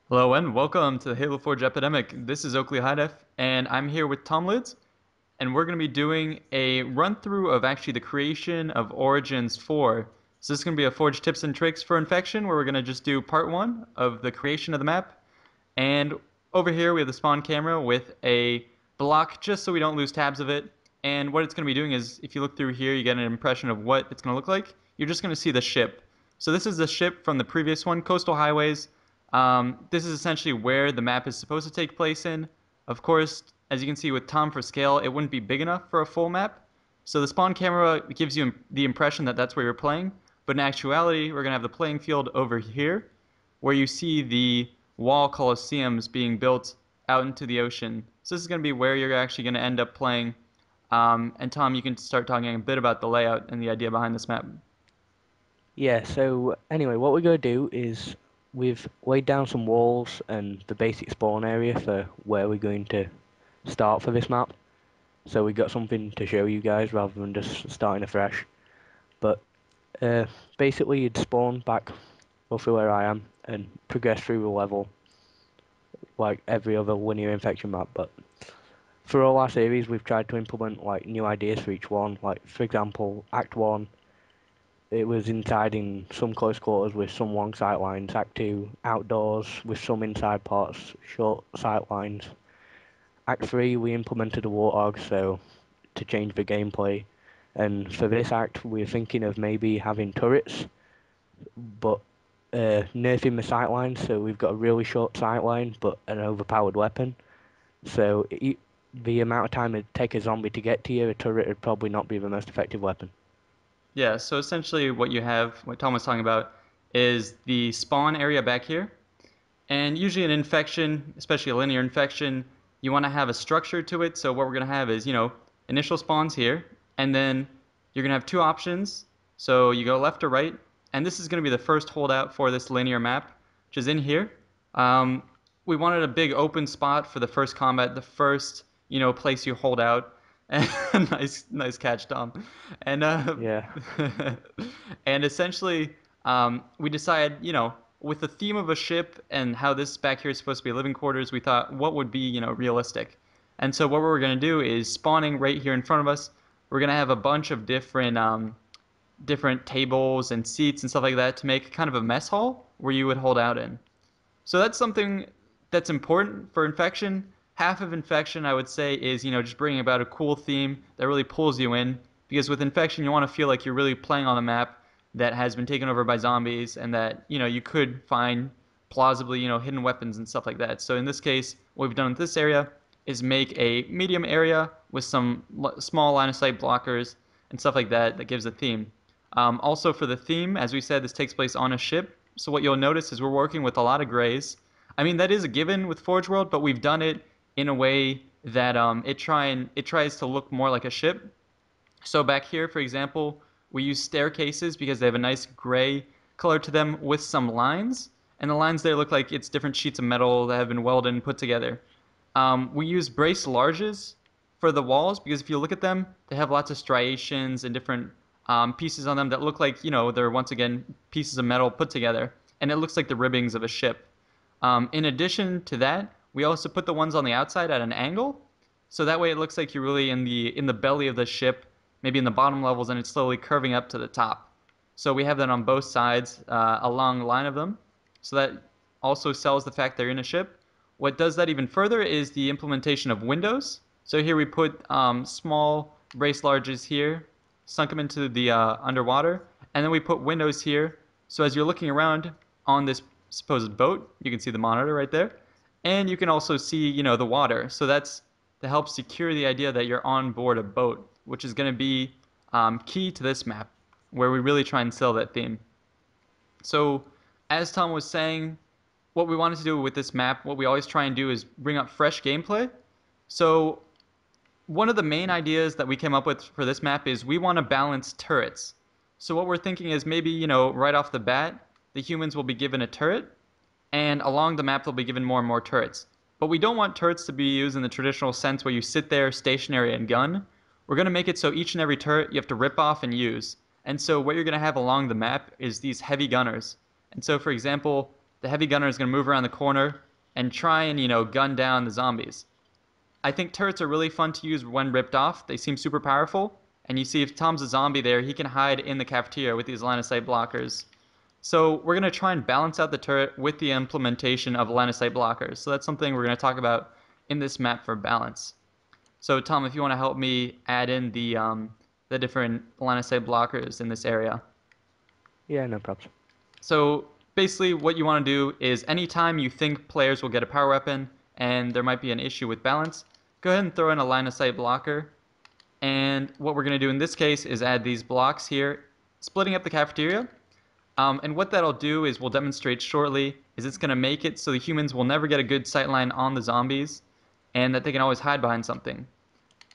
Hello and welcome to the Halo Forge Epidemic. This is Oakley HiDef, and I'm here with TOMLIDS, and we're going to be doing a run-through of actually the creation of Origins 4. So this is going to be a Forge Tips and Tricks for Infection, where we're going to just do part 1 of the creation of the map. And over here we have the spawn camera with a block just so we don't lose tabs of it. And what it's going to be doing is, if you look through here, you get an impression of what it's going to look like. You're just going to see the ship. So this is the ship from the previous one, Coastal Highways. This is essentially where the map is supposed to take place in. Of course, as you can see with Tom for scale, it wouldn't be big enough for a full map. So the spawn camera gives you the impression that that's where you're playing. But in actuality, we're going to have the playing field over here, where you see the wall coliseums being built out into the ocean. So this is going to be where you're actually going to end up playing. And Tom, you can start talking a bit about the layout and the idea behind this map. Yeah, so anyway, what we're going to do is we've laid down some walls and the basic spawn area for where we're going to start for this map. So we got something to show you guys rather than just starting afresh. But uh, basically you'd spawn back roughly where I am and progress through the level like every other linear infection map. But for all our series, we've tried to implement like new ideas for each one. Like for example, Act 1 it was inside in some close quarters with some long sight lines. Act 2, outdoors with some inside parts, short sight lines. Act 3, we implemented a warthog so to change the gameplay. And for this act, we're thinking of maybe having turrets, but nerfing the sight lines. So we've got a really short sight line, but an overpowered weapon. So the amount of time it'd take a zombie to get to you, a turret would probably not be the most effective weapon. Yeah, so essentially what you have, what Tom was talking about, is the spawn area back here. And usually an infection, especially a linear infection, you want to have a structure to it. So what we're going to have is, initial spawns here, and then you're going to have two options. So you go left or right, and this is going to be the first holdout for this linear map, which is in here. Um, we wanted a big open spot for the first combat, the first, place you hold out. And nice catch, Tom. And Yeah. and essentially, we decided, with the theme of a ship and how this back here is supposed to be living quarters, we thought what would be, realistic. And so what we're going to do is spawning right here in front of us, we're going to have a bunch of different tables and seats and stuff like that to make kind of a mess hall where you would hold out in. So that's something that's important for infection. Half of infection, I would say, is, just bringing about a cool theme that really pulls you in. Because with infection, you want to feel like you're really playing on a map that has been taken over by zombies and that, you could find plausibly, hidden weapons and stuff like that. So in this case, what we've done with this area is make a medium area with some small line of sight blockers and stuff like that that gives a theme. Also for the theme, as we said, this takes place on a ship. So what you'll notice is we're working with a lot of grays. I mean, that is a given with Forge World, but we've done it in a way that it tries to look more like a ship. So back here, for example, we use staircases because they have a nice gray color to them with some lines, and the lines there look like it's different sheets of metal that have been welded and put together. We use brace larges for the walls because if you look at them, they have lots of striations and different pieces on them that look like, they're once again pieces of metal put together, and it looks like the ribbings of a ship. In addition to that, we also put the ones on the outside at an angle, so that way it looks like you're really in the belly of the ship, maybe in the bottom levels, and it's slowly curving up to the top. So we have that on both sides, a long line of them. So that also sells the fact they're in a ship. What does that even further is the implementation of windows. So here we put small brace larges here, sunk them into the underwater, and then we put windows here. So as you're looking around on this supposed boat, you can see the monitor right there, and you can also see, the water. So that's to help secure the idea that you're on board a boat, which is going to be key to this map, where we really try and sell that theme. So, as Tom was saying, what we wanted to do with this map, what we always try and do is bring up fresh gameplay. So, one of the main ideas that we came up with for this map is we want to balance turrets. So, what we're thinking is maybe, right off the bat, the humans will be given a turret, and along the map they'll be given more and more turrets. But we don't want turrets to be used in the traditional sense where you sit there stationary and gun. We're going to make it so each and every turret you have to rip off and use. And so what you're going to have along the map is these heavy gunners. And so for example, the heavy gunner is going to move around the corner and try and, gun down the zombies. I think turrets are really fun to use when ripped off. They seem super powerful. And you see if Tom's a zombie there, he can hide in the cafeteria with these line of sight blockers. So we're going to try and balance out the turret with the implementation of line of sight blockers. So that's something we're going to talk about in this map for balance. So Tom, if you want to help me add in the different line of sight blockers in this area. Yeah, no problem. So basically what you want to do is anytime you think players will get a power weapon and there might be an issue with balance, go ahead and throw in a line of sight blocker. And what we're going to do in this case is add these blocks here, splitting up the cafeteria. And what that'll do is we'll demonstrate shortly is it's going to make it so the humans will never get a good sight line on the zombies and that they can always hide behind something.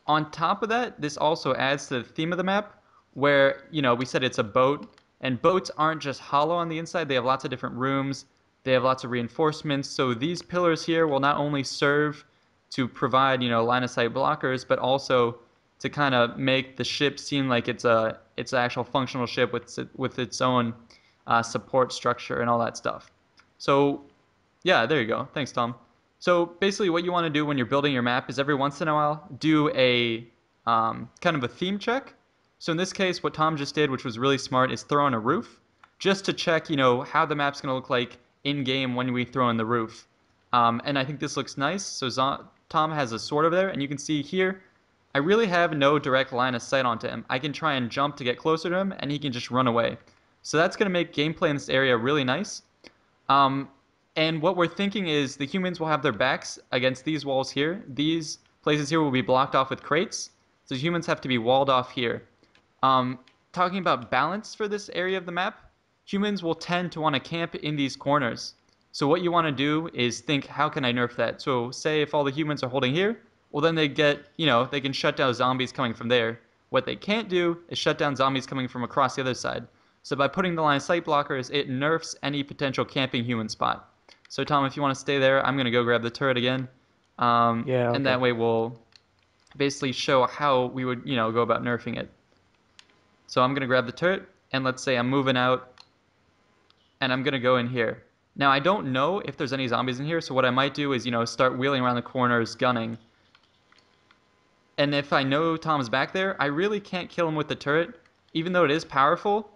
On top of that, this also adds to the theme of the map where, we said it's a boat, and boats aren't just hollow on the inside, they have lots of different rooms, they have lots of reinforcements. So these pillars here will not only serve to provide, line of sight blockers, but also to kind of make the ship seem like it's an actual functional ship with its own support structure and all that stuff. So yeah, there you go. Thanks, Tom. So basically, what you want to do when you're building your map is every once in a while do a kind of a theme check. So in this case, what Tom just did, which was really smart, is throw in a roof just to check, how the map's going to look like in game when we throw in the roof. And I think this looks nice. So Tom has a sword over there, and you can see here, I really have no direct line of sight onto him. I can try and jump to get closer to him, and he can just run away. So that's going to make gameplay in this area really nice. Um, and what we're thinking is the humans will have their backs against these walls here. These places here will be blocked off with crates. So humans have to be walled off here. Um, Talking about balance for this area of the map, humans will tend to want to camp in these corners. So what you want to do is think, how can I nerf that? So say if all the humans are holding here, well then they get, they can shut down zombies coming from there. What they can't do is shut down zombies coming from across the other side. So by putting the line of sight blockers, it nerfs any potential camping human spot. So Tom, if you want to stay there, I'm going to go grab the turret again. Yeah, And okay. that way we'll basically show how we would, go about nerfing it. So I'm going to grab the turret, and let's say I'm moving out, and I'm going to go in here. Now, I don't know if there's any zombies in here, so what I might do is, start wheeling around the corners, gunning. And if I know Tom's back there, I really can't kill him with the turret. Even though it is powerful,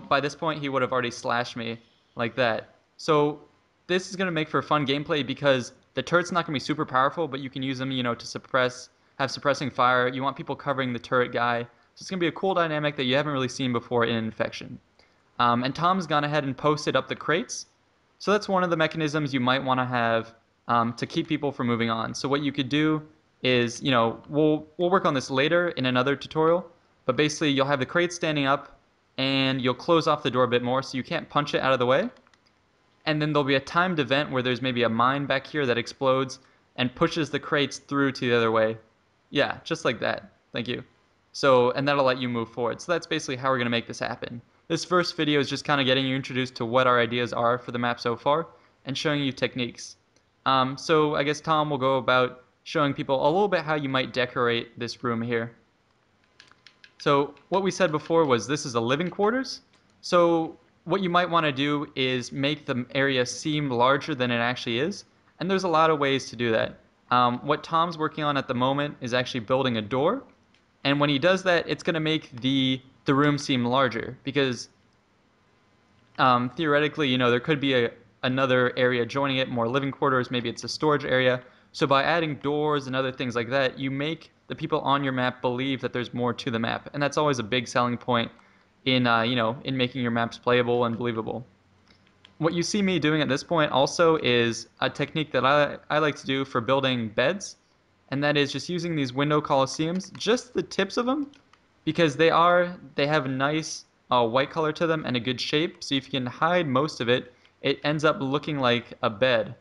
by this point he would have already slashed me like that. So this is going to make for fun gameplay because the turret's not going to be super powerful, but you can use them, to have suppressing fire. You want people covering the turret guy. So it's going to be a cool dynamic that you haven't really seen before in Infection. And Tom's gone ahead and posted up the crates. So that's one of the mechanisms you might want to have to keep people from moving on. So what you could do is, we'll work on this later in another tutorial, but basically you'll have the crate standing up and you'll close off the door a bit more so you can't punch it out of the way. And then there'll be a timed event where there's maybe a mine back here that explodes and pushes the crates through to the other way. Yeah, just like that. Thank you. So, and that'll let you move forward. So that's basically how we're going to make this happen. This first video is just kind of getting you introduced to what our ideas are for the map so far and showing you techniques. So I guess Tom will go about showing people a little bit how you might decorate this room here. So what we said before was this is a living quarters. So what you might want to do is make the area seem larger than it actually is. And there's a lot of ways to do that. What Tom's working on at the moment is actually building a door. And when he does that, it's going to make the room seem larger because theoretically, there could be another area joining it, more living quarters, maybe it's a storage area. So by adding doors and other things like that, you make the people on your map believe that there's more to the map, and that's always a big selling point in in making your maps playable and believable. What you see me doing at this point also is a technique that I like to do for building beds, and that is just using these window coliseums, just the tips of them, because they have a nice white color to them and a good shape. So if you can hide most of it, it ends up looking like a bed.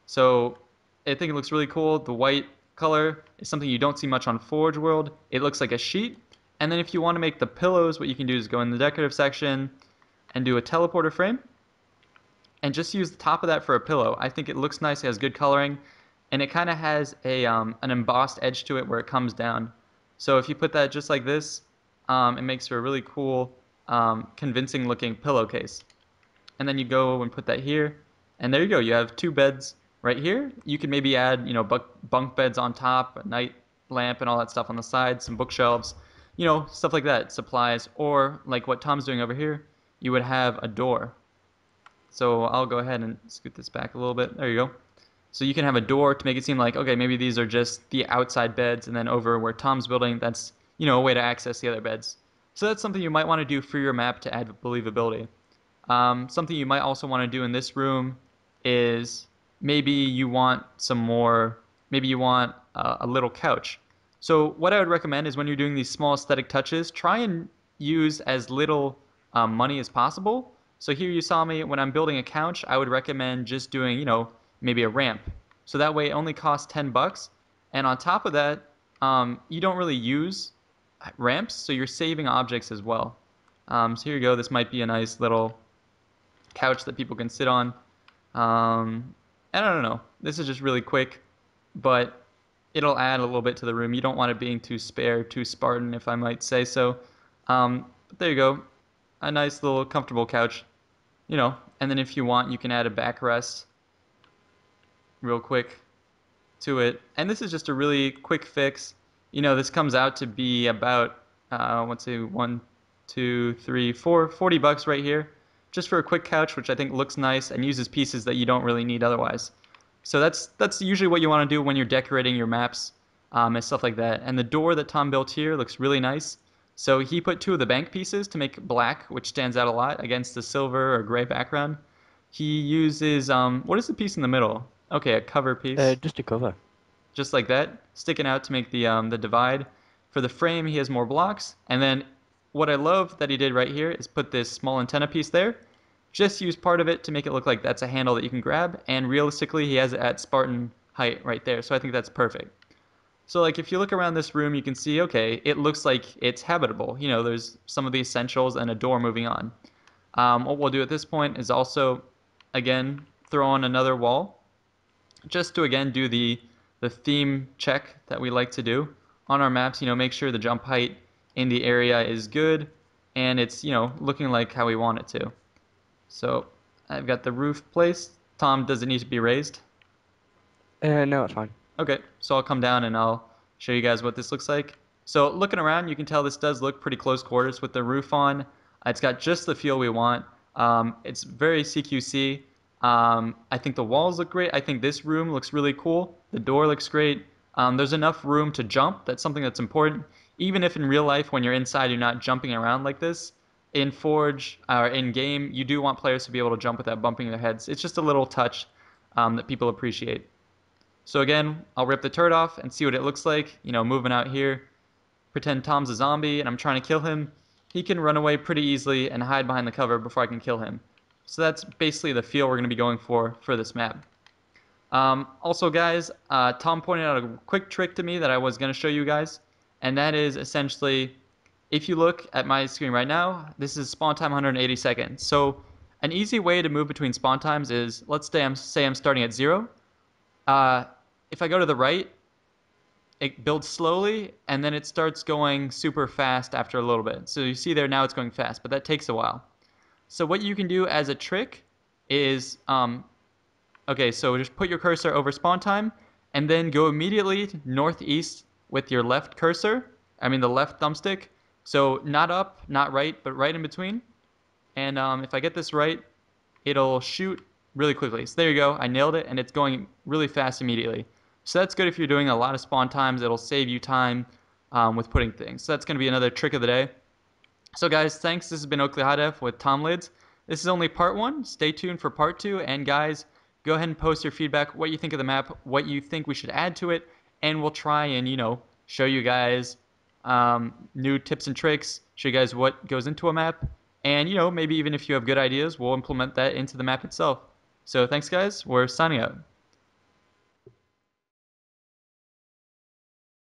So I think it looks really cool. The white color is something you don't see much on Forge World. It looks like a sheet. And then if you want to make the pillows, what you can do is go in the decorative section and do a teleporter frame and just use the top of that for a pillow. I think it looks nice, it has good coloring, and it kind of has an embossed edge to it where it comes down. So if you put that just like this, it makes for a really cool, convincing looking pillowcase. And then you go and put that here. And there you go. You have two beds right here. You can maybe add, bunk beds on top, a night lamp and all that stuff on the side, some bookshelves, stuff like that, supplies, or like what Tom's doing over here, you would have a door. So I'll go ahead and scoot this back a little bit. There you go. So you can have a door to make it seem like, okay, maybe these are just the outside beds, and then over where Tom's building, that's, a way to access the other beds. So that's something you might want to do for your map to add believability. Something you might also want to do in this room is maybe you want some more, maybe you want a little couch. So what I would recommend is when you're doing these small aesthetic touches, try and use as little money as possible. So here you saw me when I'm building a couch, I would recommend just doing, maybe a ramp. So that way it only costs 10 bucks. And on top of that, you don't really use ramps, so you're saving objects as well. So here you go. This might be a nice little couch that people can sit on. And I don't know. This is just really quick, but it'll add a little bit to the room. You don't want it being too spare, too Spartan, if I might say so. But there you go. A nice little comfortable couch, And then if you want, you can add a backrest real quick to it. And this is just a really quick fix. This comes out to be about, let's say, 40 bucks right here, just for a quick couch, which I think looks nice and uses pieces that you don't really need otherwise. So that's usually what you want to do when you're decorating your maps, and stuff like that. And the door that Tom built here looks really nice. So he put two of the bank pieces to make black, which stands out a lot against the silver or gray background. He uses, what is the piece in the middle? Okay, a cover piece Just to cover. just like that, sticking out to make the divide. For the frame, he has more blocks. And then what I love that he did right here is put this small antenna piece there. Just use part of it to make it look like that's a handle that you can grab. And realistically, he has it at Spartan height right there. So I think that's perfect. So like if you look around this room, you can see, okay, it looks like it's habitable. There's some of the essentials and a door moving on. What we'll do at this point is also, again, throw on another wall just to again do the theme check that we like to do on our maps. Make sure the jump height in the area is good and it's looking like how we want it to. So I've got the roof placed. Tom, does it need to be raised? No, it's fine. Okay, so I'll come down and I'll show you guys what this looks like. So looking around, you can tell this does look pretty close quarters with the roof on. It's got just the feel we want. It's very CQC. I think the walls look great. I think this room looks really cool. The door looks great. There's enough room to jump. That's something that's important. Even if in real life, when you're inside, you're not jumping around like this. In Forge or in game, you do want players to be able to jump without bumping their heads. It's just a little touch that people appreciate. So again, I'll rip the turret off and see what it looks like, moving out here. Pretend Tom's a zombie and I'm trying to kill him. He can run away pretty easily and hide behind the cover before I can kill him. So that's basically the feel we're going to be going for this map. Also, guys, Tom pointed out a quick trick to me that I was going to show you guys, and that is essentially, if you look at my screen right now, this is spawn time 180 seconds. So an easy way to move between spawn times is, let's say I'm starting at 0. Uh, if I go to the right, it builds slowly, and then it starts going super fast after a little bit. So you see there now it's going fast, but that takes a while. So what you can do as a trick is, okay, so just put your cursor over spawn time, and then go immediately northeast with your left cursor. I mean the left thumbstick. So not up, not right, but right in between. And if I get this right, it'll shoot really quickly. So there you go. I nailed it, and it's going really fast immediately. So that's good if you're doing a lot of spawn times. It'll save you time with putting things. So that's going to be another trick of the day. So guys, thanks. This has been Oakley HiDef with TOMLIDS. This is only part 1. Stay tuned for part 2. And guys, go ahead and post your feedback, what you think of the map, what you think we should add to it, and we'll try and, show you guys new tips and tricks, show you guys what goes into a map, and, maybe even if you have good ideas, we'll implement that into the map itself. So thanks, guys. We're signing out.